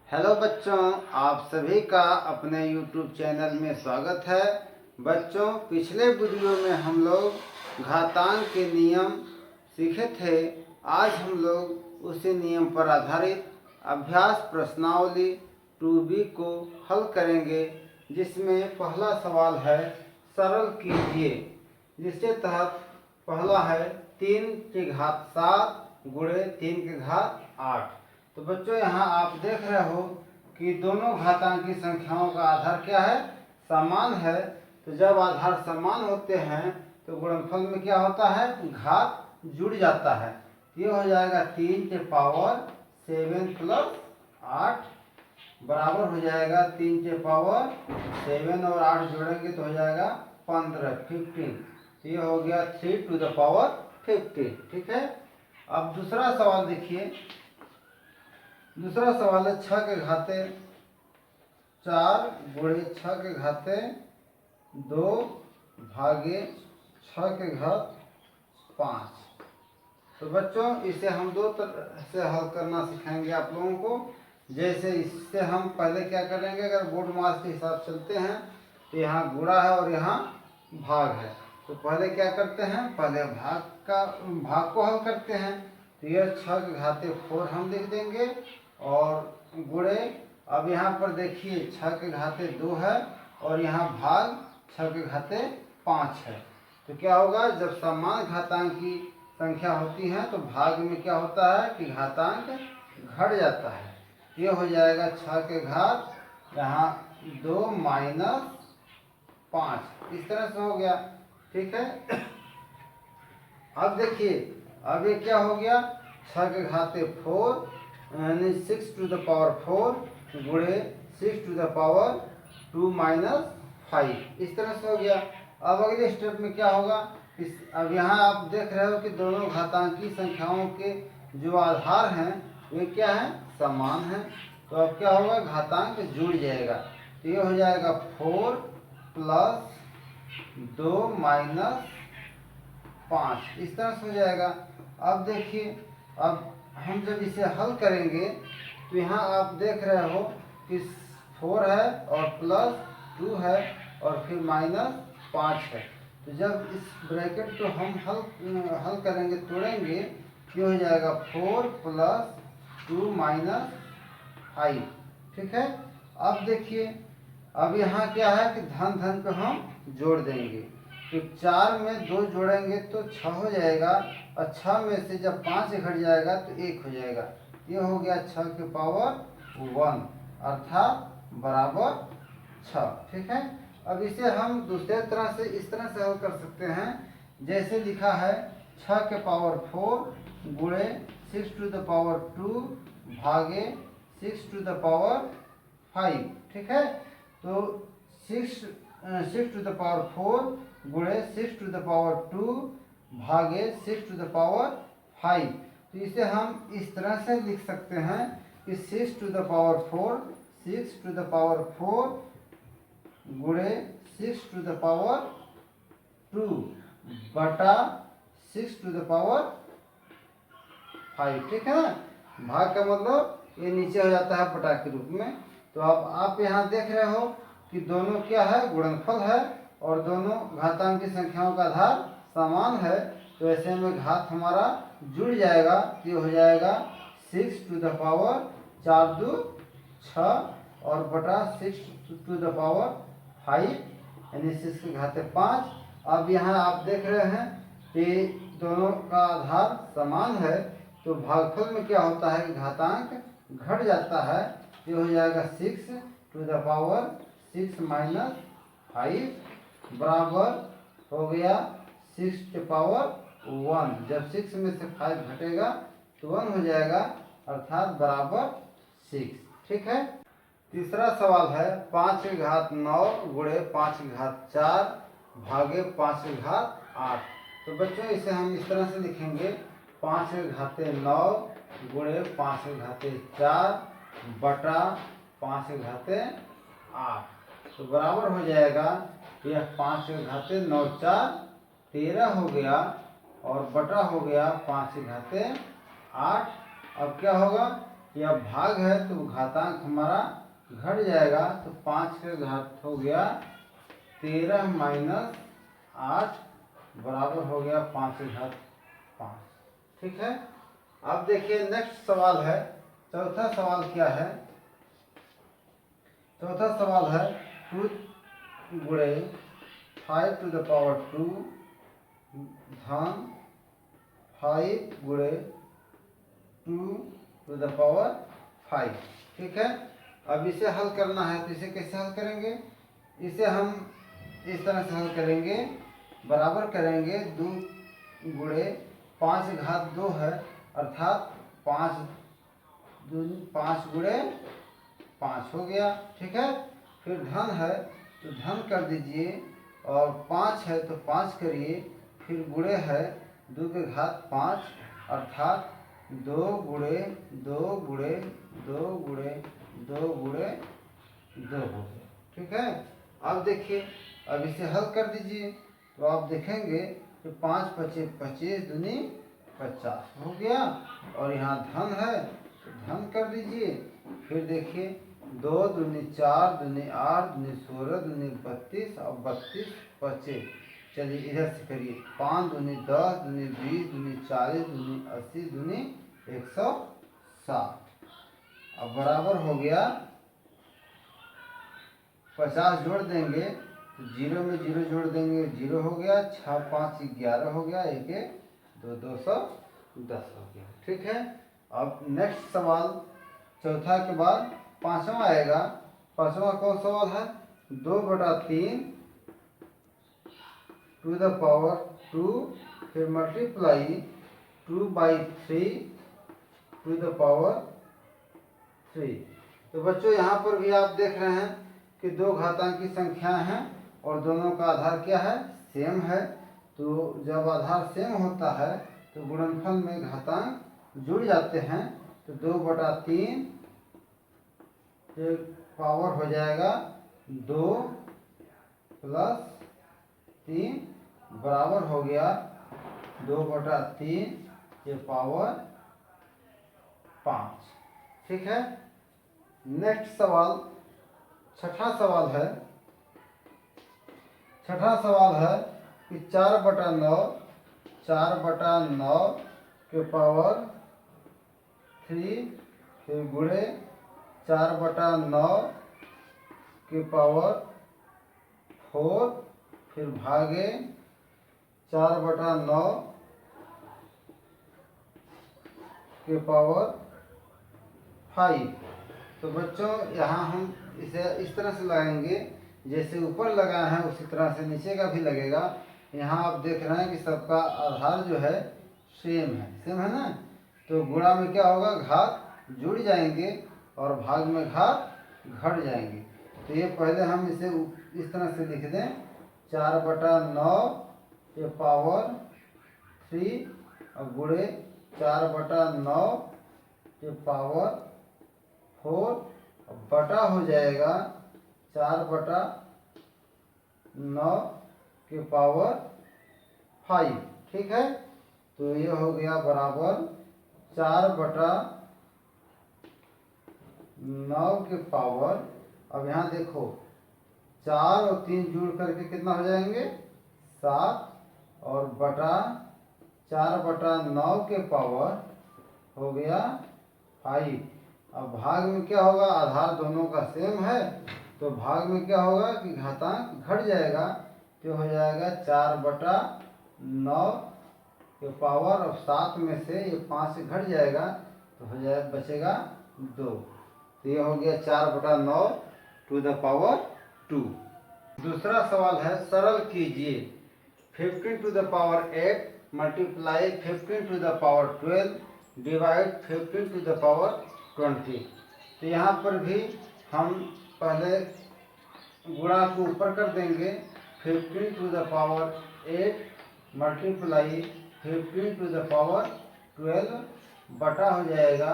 Hello बच्चों, आप सभी का अपने YouTube चैनल में स्वागत है। बच्चों, पिछले वीडियो में हम लोग घातांक के नियम सीखे थे। आज हम लोग उसी नियम पर आधारित अभ्यास प्रश्नावली 2B को हल करेंगे, जिसमें पहला सवाल है सरल कीजिए, जिसके तहत पहला है 3 की घात 7 गुणे 3 की घात 8। तो बच्चों, यहाँ आप देख रहे हो कि दोनों घातांकी संख्याओं का आधार क्या है? समान है। तो जब आधार समान होते हैं तो गुणनफल में क्या होता है? घात जुड़ जाता है। ये हो जाएगा 3 के पावर 7 प्लस 8 बराबर हो जाएगा 3 के पावर 7 और 8 जोड़ेंगे तो हो जाएगा 15। तो ये हो गया 3 टू द पावर 50। ठीक है। अब दूसरा सवाल देखिए। दूसरा सवाल है 6 के घाते 4 गुणे 6 के घाते 2 भागे 6 के घात 5। तो बच्चों, इसे हम दो तरह से हल करना सिखाएंगे आप लोगों को। जैसे इससे हम पहले क्या करेंगे, अगर बोर्ड मास के हिसाब चलते हैं तो यहाँ गुणा है और यहाँ भाग है। तो पहले क्या करते हैं, पहले भाग को हल करते हैं। तो यह 6 के घाते 4 हम लिख देंगे और गुणे, अब यहाँ पर देखिए 6 के घाते 2 है और यहाँ भाग 6 के घाते 5 है। तो क्या होगा, जब समान घातांक की संख्या होती है तो भाग में क्या होता है कि घातांक घट जाता है। ये हो जाएगा 6 के घात यहाँ 2 माइनस 5, इस तरह से हो गया। ठीक है। अब देखिए, अब ये क्या हो गया, 6 के घाते 4 यानी 6 टू द पावर 4 गुणे 6 टू द पावर 2 माइनस 5, इस तरह से हो गया। अब अगले स्टेप में क्या होगा, अब यहाँ आप देख रहे हो कि दोनों घातांकी संख्याओं के जो आधार हैं वे क्या हैं? समान हैं। तो अब क्या होगा, घातांक जुड़ जाएगा। तो ये हो जाएगा 4 प्लस 2 माइनस 5, इस तरह से हो जाएगा। अब देखिए, अब हम जब इसे हल करेंगे तो यहाँ आप देख रहे हो कि 4 है और प्लस 2 है और फिर माइनस 5 है। तो जब इस ब्रैकेट को हम हल करेंगे, तोड़ेंगे, ये हो जाएगा 4 प्लस 2 माइनस 5। ठीक है। अब देखिए, अब यहाँ क्या है कि धन धन को हम जोड़ देंगे। तो 4 में 2 जोड़ेंगे तो 6 हो जाएगा और 6 में से जब 5 घट जाएगा तो 1 हो जाएगा। ये हो गया 6 के पावर 1 अर्थात बराबर 6। ठीक है। अब इसे हम दूसरे तरह से इस तरह से हल कर सकते हैं, जैसे लिखा है 6 के पावर 4 गुणे 6 टू द पावर 2 भागे 6 टू द पावर 5। ठीक है। तो 6 टू द पावर 4 गुणे 6 टू द पावर 2 भागे 6 टू द पावर 5। तो इसे हम इस तरह से लिख सकते हैं कि 6 to the power 4 6 to the power 4 गुणे 6 टू द पावर 2 बटा 6 टू द पावर 5। ठीक है ना। भाग का मतलब ये नीचे हो जाता है बटा के रूप में। तो अब आप यहाँ देख रहे हो कि दोनों क्या है, गुणनफल है और दोनों घातांक की संख्याओं का आधार समान है। तो ऐसे में घात हमारा जुड़ जाएगा। ये हो जाएगा 6 टू द पावर 4 2 6 और बटा 6 टू द पावर 5 यानी 6 के घाते 5। अब यहाँ आप देख रहे हैं कि दोनों का आधार समान है, तो भागफल में क्या होता है कि घातांक घट जाता है। ये हो जाएगा 6 टू द पावर 6 माइनस 5 बराबर हो गया 6 के पावर 1। जब 6 में से 5 घटेगा तो 1 हो जाएगा अर्थात बराबर 6। ठीक है। तीसरा सवाल है 5 के घात 9 गुणे 5 के घात 4 भागे 5 के घात 8। तो बच्चों, इसे हम इस तरह से लिखेंगे 5 के घाते 9 गुणे 5 के घाते 4 बटा 5 के घाते 8। तो बराबर हो जाएगा, यह 5 के घाते 9 4 13 हो गया और बटा हो गया 5 के घाते 8। अब क्या होगा, कि अब भाग है तो घातांक हमारा घट जाएगा, तो 5 का घात हो गया 13 माइनस 8 बराबर हो गया 5 की घात 5। ठीक है। अब देखिए नेक्स्ट सवाल है, चौथा सवाल क्या है। चौथा सवाल है 2 गुणे 5 टू द पावर 2 धन 5 गुणे 2 टू द पावर 5। ठीक है। अब इसे हल करना है, तो इसे कैसे हल करेंगे? इसे हम इस तरह से हल करेंगे, बराबर करेंगे 2 गुणे 5 घात 2 है, अर्थात 5 गुणे 5 हो गया। ठीक है। फिर धन है तो धन कर दीजिए, और 5 है तो 5 करिए, फिर गुणे है 2 के घात 5, अर्थात 2 गुणे 2 गुणे 2 गुणे 2 गुणे 2 हो गया। ठीक है। अब देखिए, अब इसे हल कर दीजिए, तो आप देखेंगे कि 5 पचे 25 दूनी 50 हो गया, और यहाँ धन है तो धन कर दीजिए। फिर देखिए 2 दूनी 4 दूनी 8 दूनी 16 दूनी 32 और 32 पचे। चलिए इधर से करिए, 5 दूनी 10 दूनी 20 दूनी 40 दूनी 80 दूनी 160। अब बराबर हो गया 50 जोड़ देंगे तो 0 में 0 जोड़ देंगे, 0 हो गया, 6 5 11 हो गया, 1 2 210 हो गया। ठीक है। अब नेक्स्ट सवाल, चौथा के बाद पांचवा आएगा। पांचवा कौन सवाल है? 2/3 टू द पावर 2, फिर मल्टीप्लाई 2/3 टू द पावर 3। तो बच्चों यहाँ पर भी आप देख रहे हैं कि दो घातांकी संख्याएं हैं और दोनों का आधार क्या है? सेम है। तो जब आधार सेम होता है तो गुणनफल में घातांक जुड़ जाते हैं, तो 2/3 के पावर हो जाएगा 2 + 3 बराबर हो गया 2/3 के पावर 5। ठीक है। नेक्स्ट सवाल, छठा सवाल है। छठा सवाल है कि 4/9 के पावर 3 फिर गुणे 4/9 के पावर 4 फिर भागे 4/9 के पावर 5। तो बच्चों यहाँ हम इसे इस तरह से लगाएंगे, जैसे ऊपर लगाए हैं उसी तरह से नीचे का भी लगेगा। यहाँ आप देख रहे हैं कि सबका आधार जो है सेम है ना। तो गुणा में क्या होगा? घात जुड़ जाएंगे और भाग में घात घट जाएंगे। तो ये पहले हम इसे इस तरह से लिख दें, 4/9 के पावर 3 और गुणे 4/9 के पावर 4 बटा हो जाएगा 4/9 के पावर 5। ठीक है। तो ये हो गया बराबर 4/9 के पावर, अब यहाँ देखो 4 और 3 जुड़ करके कितना हो जाएंगे? 7, और बटा 4/9 के पावर हो गया 5। अब भाग में क्या होगा? आधार दोनों का सेम है, तो भाग में क्या होगा कि घातांक घट जाएगा, तो हो जाएगा 4/9 के पावर, और 7 में से ये 5 घट जाएगा तो हो जाए बचेगा 2। तो ये हो गया 4/9 टू द पावर 2। दूसरा सवाल है, सरल कीजिए 15 to the power 8 multiply 15 to the power 12 divide 15 to the power 20। तो यहाँ पर भी हम पहले गुणा को ऊपर कर देंगे, 15 to the power 8 multiply 15 to the power 12 बटा हो जाएगा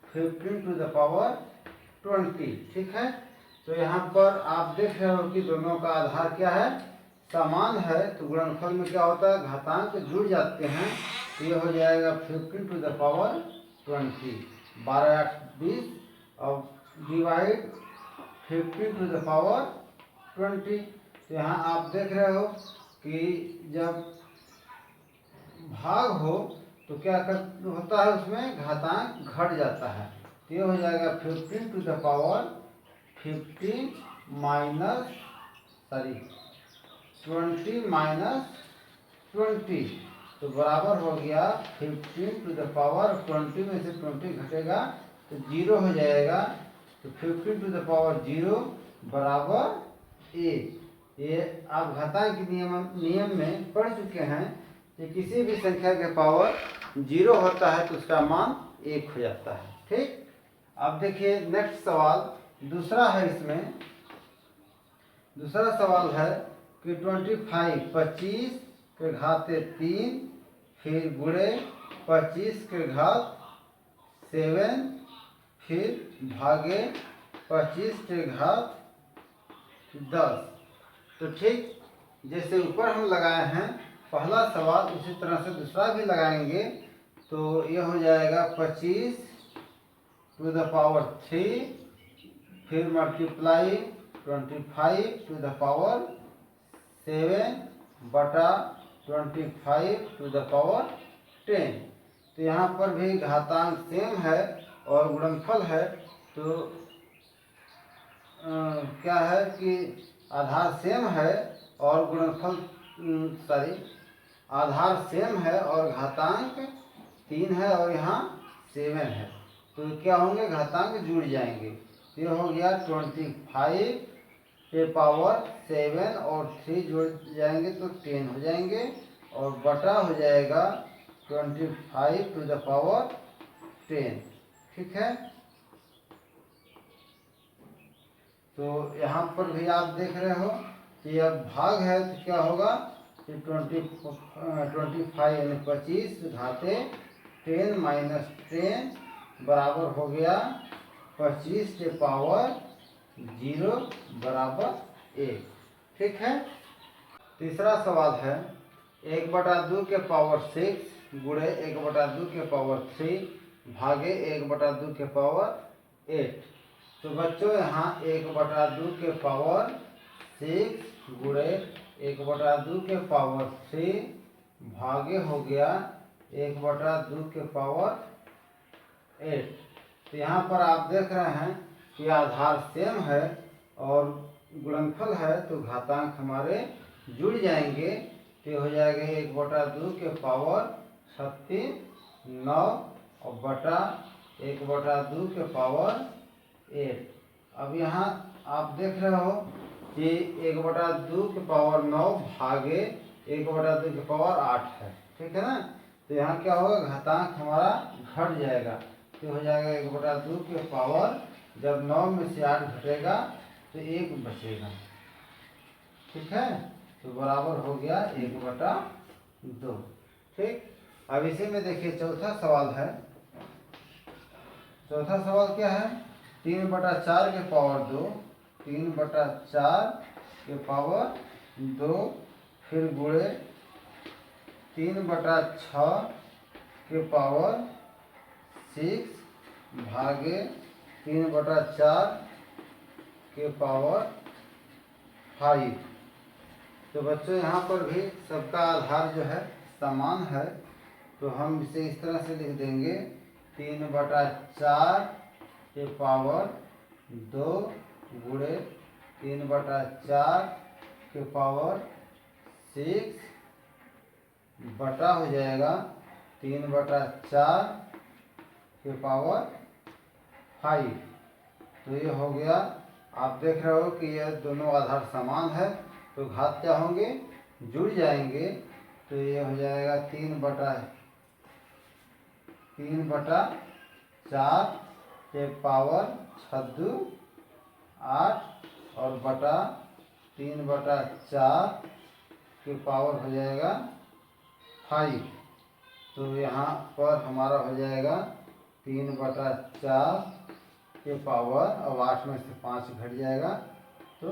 15 टू द पावर 20। ठीक है। तो यहाँ पर आप देख रहे हो कि दोनों का आधार क्या है? समान है। तो गुणनफल में क्या होता है? घातांक जुड़ जाते हैं। तो ये हो जाएगा 15 टू द पावर 20। 12 8 20 और डिवाइड 50 टू द पावर 20। तो यहाँ आप देख रहे हो कि जब भाग हो तो क्या होता है, उसमें घातांक घट जाता है। तो ये हो जाएगा 15 to the power 15 minus 20 minus 20, तो बराबर हो गया 15 टू द पावर 20 में से 20 घटेगा तो 0 हो जाएगा। तो 15 टू द पावर 0 बराबर 1। ये आप घातांक के नियम में पढ़ चुके हैं कि किसी भी संख्या के पावर 0 होता है तो उसका मान 1 हो जाता है। ठीक, अब देखिए नेक्स्ट सवाल दूसरा है। इसमें दूसरा सवाल है कि 25 के घाते 3 फिर गुणे 25 के घात 7 फिर भागे 25 के घात 10। तो ठीक जैसे ऊपर हम लगाए हैं पहला सवाल, उसी तरह से दूसरा भी लगाएंगे। तो यह हो जाएगा 25 टू द पावर 3 फिर मल्टीप्लाई 25 टू द पावर 7 बटा 25 टू द पावर 10। तो यहाँ पर भी घातांक सेम है और गुणनफल है। तो क्या है कि आधार सेम है और गुणनफल आधार सेम है और घातांक 3 है और यहाँ 7 है। तो क्या होंगे, घातांक जुड़ जाएंगे। ये हो गया 25 के पावर 7 और 3 जुड़ जाएंगे तो 10 हो जाएंगे और बटा हो जाएगा 25 टू द पावर 10। ठीक है, तो यहाँ पर भी आप देख रहे हो कि अब भाग है तो क्या होगा कि 25 यानी 25 घाते 10 माइनस 10 बराबर हो गया 25 के पावर 0 बराबर 1। ठीक है, तीसरा सवाल है 1/2 के पावर 6 गुणे 1/2 के पावर 3 भागे 1/2 के पावर 8। तो बच्चों यहाँ 1/2 के पावर 6 गुणे 1/2 के पावर 3 भागे हो गया 1/2 के पावर 8। तो यहाँ पर आप देख रहे हैं कि आधार सेम है और गुणनफल है तो घातांक हमारे जुड़ जाएंगे। तो हो जाएगा 1/2 के पावर 36 9 और बटा 1/2 के पावर 8। अब यहाँ आप देख रहे हो कि 1/2 के पावर 9 भागे 1/2 के पावर 8 है। ठीक है ना, तो यहाँ क्या होगा, घातांक हमारा घट जाएगा। तो हो जाएगा 1/2 के पावर, जब 9 में से 8 घटेगा तो 1 बचेगा। ठीक है, तो बराबर हो गया 1/2। ठीक, अब इसी में देखिए चौथा सवाल है। चौथा सवाल क्या है, 3/4 के पावर 2 3/4 के पावर 2 फिर गुणे 3/6 के पावर 6 भागे 3/4 के पावर 5। तो बच्चों यहाँ पर भी सबका आधार जो है समान है, तो हम इसे इस तरह से लिख देंगे 3/4 के पावर 2 गुणे 3/4 के पावर 6 बटा हो जाएगा 3/4 के पावर 5। तो ये हो गया, आप देख रहे हो कि यह दोनों आधार समान है तो घात क्या होंगे, जुड़ जाएंगे। तो ये हो जाएगा 3/4 के पावर 6 8 और बटा 3/4 के पावर हो जाएगा 5। तो यहाँ पर हमारा हो जाएगा 3/4 के पावर, अब 8 में से 5 घट जाएगा तो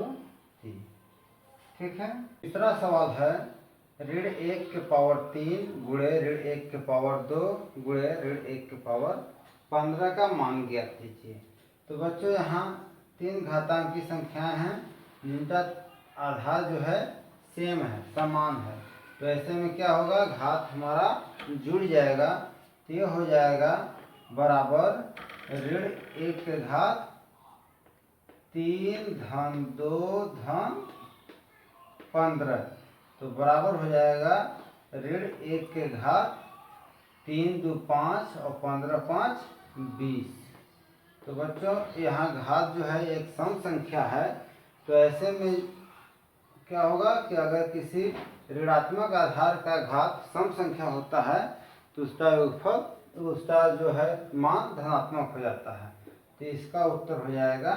3। ठीक है, तीसरा सवाल है 1 के पावर 3 गुणे 1 के पावर 2 गुणे 1 के पावर 15 का मान ज्ञात कीजिए। तो बच्चों यहाँ 3 घातांक की संख्याएं हैं जिनका आधार जो है सेम है, समान है। तो ऐसे में क्या होगा, घात हमारा जुड़ जाएगा। तो ये हो जाएगा बराबर ऋण 1 के घात 3 धन 2 धन 15। तो बराबर हो जाएगा ऋण 1 के घात 3 2 5 और 15 5 20। तो बच्चों यहाँ घात जो है एक सम संख्या है। तो ऐसे में क्या होगा कि अगर किसी ऋणात्मक आधार का घात सम संख्या होता है तो उसका योगफल, उसका जो है मान धनात्मक हो जाता है। तो इसका उत्तर हो जाएगा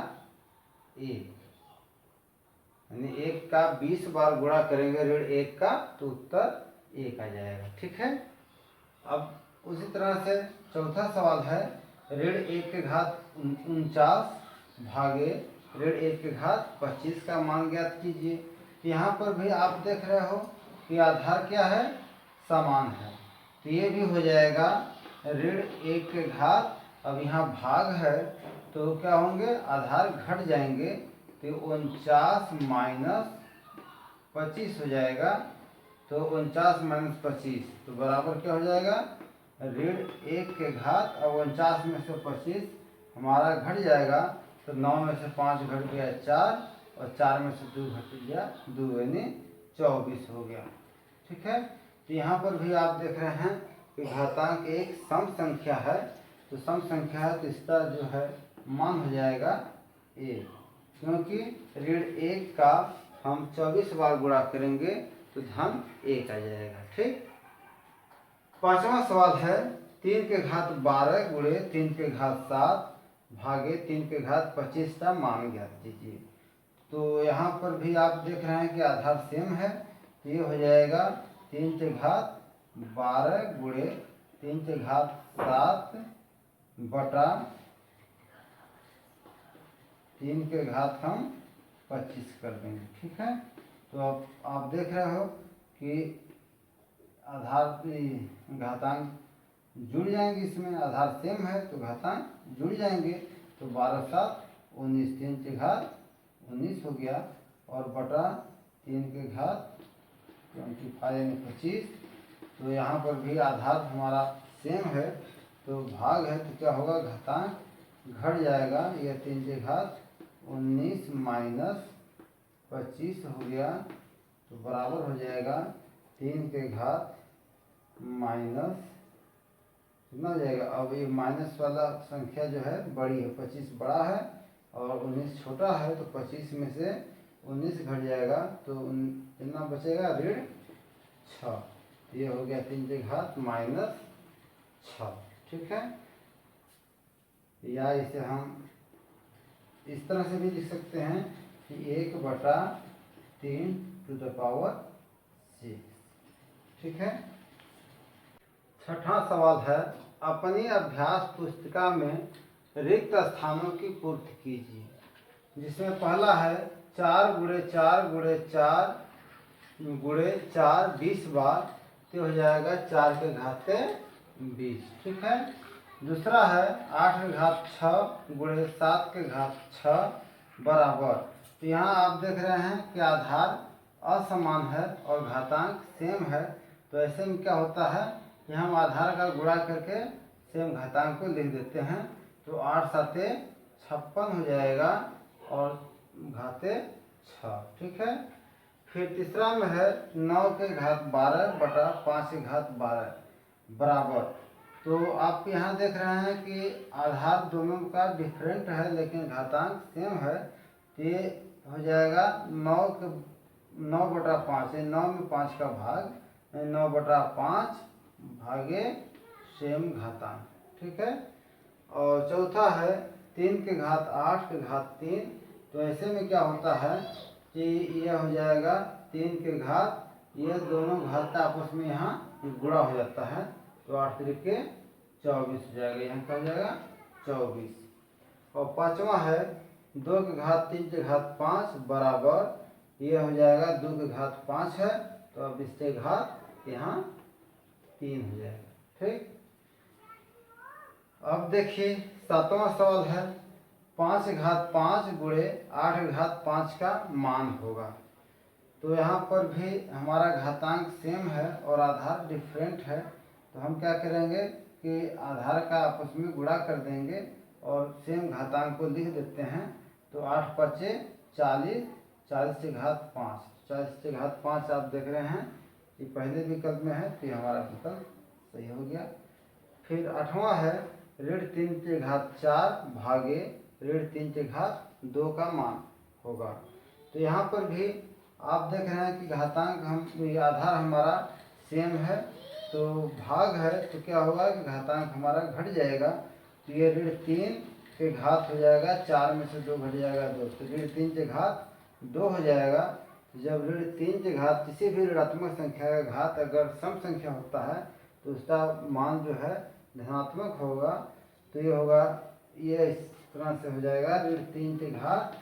1, यानी 1 का 20 बार गुणा करेंगे ऋण 1 का तो उत्तर 1 आ जाएगा। ठीक है। अब उसी तरह से चौथा सवाल है ऋण 1 के घात 49 भागे ऋण 1 के घात 25 का मान ज्ञात कीजिए। यहाँ पर भी आप देख रहे हो कि आधार क्या है, समान है। तो ये भी हो जाएगा ऋण 1 के घात, अब यहाँ भाग है तो क्या होंगे, आधार घट जाएंगे। तो 49 माइनस 25 हो जाएगा। तो 49 माइनस 25 तो बराबर क्या हो जाएगा, ऋण 1 के घात। और 49 में से 25 हमारा घट जाएगा। तो 9 में से 5 घट गया 4 और 4 में से 2 घट गया 2, यानी 24 हो गया। ठीक है। तो यहाँ पर भी आप देख रहे हैं कि घातांक एक सम संख्या है। तो सम संख्या है तो इसका जो है मान हो जाएगा 1, क्योंकि ऋण 1 का हम 24 बार गुणा करेंगे तो धन 1 आ जाएगा। ठीक। पांचवा सवाल है 3 के घात 12 गुणे 3 के घात 7 भागे 3 के घात 25 का मान ज्ञात कीजिए। तो यहाँ पर भी आप देख रहे हैं कि आधार सेम है। तो ये हो जाएगा 3 के घात 12 गुणे 3 के घात 7 बटा 3 के घात हम 25 कर देंगे। ठीक है। तो अब आप देख रहे हो कि आधार घातांक जुड़ जाएंगे, इसमें आधार सेम है तो घातांक जुड़ जाएंगे। तो 12 7 19, 3 के घात 19 हो गया और बटा 3 के घात 25 यानी 25। तो यहाँ पर भी आधार हमारा सेम है तो भाग है तो क्या होगा, घातांक घट जाएगा। यह 3 के घात 19 माइनस 25 हो गया। तो बराबर हो जाएगा 3 के घात माइनस कितना हो जाएगा। अब ये माइनस वाला संख्या जो है बड़ी है, 25 बड़ा है और 19 छोटा है। तो 25 में से 19 घट जाएगा तो कितना बचेगा, ऋण 6। ये हो गया 3 के घात माइनस 6। ठीक है। या इसे हम इस तरह से भी लिख सकते हैं कि 1 बटा 3 टू द पावर 6। ठीक है। छठा सवाल है अपनी अभ्यास पुस्तिका में रिक्त स्थानों की पूर्ति कीजिए। जिसमें पहला है 4 गुणे 4 गुणे 4 गुणे 4 20 बार। तो हो जाएगा 4 के घात 20। ठीक है। दूसरा है 8 के घात 6 गुणे 7 के घात 6 बराबर। तो यहाँ आप देख रहे हैं कि आधार असमान है और घातांक सेम है। तो ऐसे में क्या होता है कि हम आधार का गुणा करके सेम घातांक को लिख देते हैं। तो 8 7 56 हो जाएगा और घाते 6। ठीक है। फिर तीसरा में है 9 के घात 12 बटा 5 के घात 12 बराबर। तो आप यहाँ देख रहे हैं कि आधार दोनों का डिफरेंट है लेकिन घातांक सेम है। तो ये हो जाएगा 9 बटा 5, 9 में 5 का भाग, 9 बटा 5 भागे सेम घातांक। ठीक है। और चौथा है 3 के घात 8 के घात 3। तो ऐसे में क्या होता है कि यह हो जाएगा 3 के घात, ये दोनों घात आपस में यहाँ गुणा हो जाता है। तो 8 के 24 हो जाएगा, यहाँ क्या हो जाएगा 24। और पांचवा है 2 के घात 3 के घात 5 बराबर। ये हो जाएगा 2 के घात 5 है तो अब इसके घात यहाँ 3 हो जाएगा। ठीक। अब देखिए 7वां सवाल है 5 घात 5 गुणे 8 घात 5 का मान होगा। तो यहाँ पर भी हमारा घातांक सेम है और आधार डिफरेंट है, तो हम क्या करेंगे कि आधार का आपस में गुणा कर देंगे और सेम घातांक को लिख देते हैं। तो 8 पचे 40, 40 से घात 5, 40 से घात 5 आप देख रहे हैं कि पहले विकल्प में है, तो ये हमारा विकल्प सही हो गया। फिर 8वां है ऋण 3 के घात 4 भागे ऋण 3 के घात 2 का मान होगा। तो यहाँ पर भी आप देख रहे हैं कि घातांक हम ये आधार हमारा सेम है, तो भाग है तो क्या होगा कि घातांक हमारा घट जाएगा। तो ये ऋण 3 के घात हो जाएगा, 4 में से 2 घट जाएगा 2, तो ऋण 3 के घात 2 हो जाएगा। जब ऋण 3 के घात किसी भी ऋणात्मक संख्या का घात अगर सम संख्या होता है तो उसका मान जो है धनात्मक होगा। तो ये होगा, ये इस तरह से हो जाएगा ऋण 3 के घात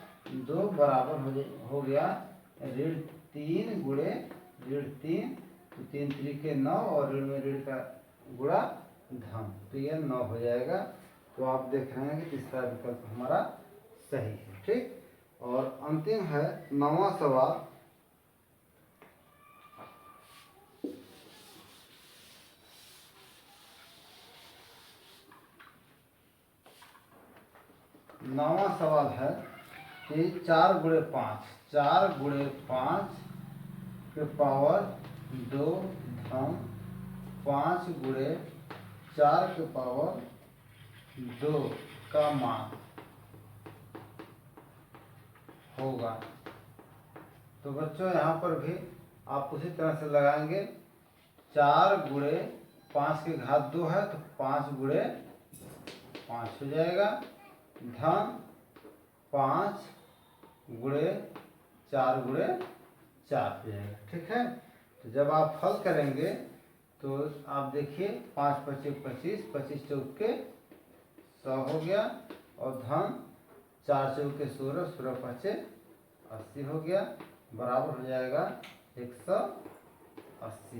2 बराबर हो गया ऋण 3 गुणे ऋण 3, तो 3 3 9 और ऋण में ऋण का गुणा धन, तो ये 9 हो जाएगा। तो आप देख रहे हैं कि तीसरा विकल्प हमारा सही है। ठीक, और अंतिम है 9वां सवाल। 9वां सवाल है कि 4 गुणे 5, 4 गुणे 5 के पावर 2 धन 5 गुणे 4 के पावर 2 का मान होगा। तो बच्चों यहाँ पर भी आप उसी तरह से लगाएंगे। 4 गुणे 5 के घात 2 है तो 5 गुणे 5 हो जाएगा, धन 5 गुणे 4 गुणे 4 हो जाएगा। ठीक है, तो जब आप हल करेंगे तो आप देखिए 5 पचे 25, 25 चौके 100 हो गया, और धन 4 चौके 16, 16 पचे 80 हो गया, बराबर हो जाएगा 180।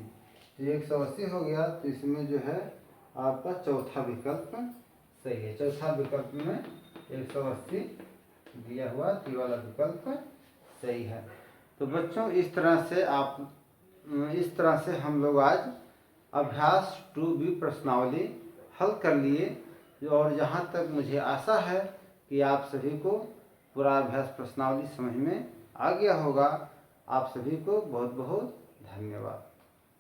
तो 180 हो गया, तो इसमें जो है आपका चौथा विकल्प सही है। चौथा विकल्प में 180 दिया हुआ, तो ये वाला विकल्प सही है। तो बच्चों इस तरह से हम लोग आज अभ्यास 2B प्रश्नावली हल कर लिए, और जहाँ तक मुझे आशा है कि आप सभी को पूरा अभ्यास प्रश्नावली समझ में आ गया होगा। आप सभी को बहुत बहुत धन्यवाद।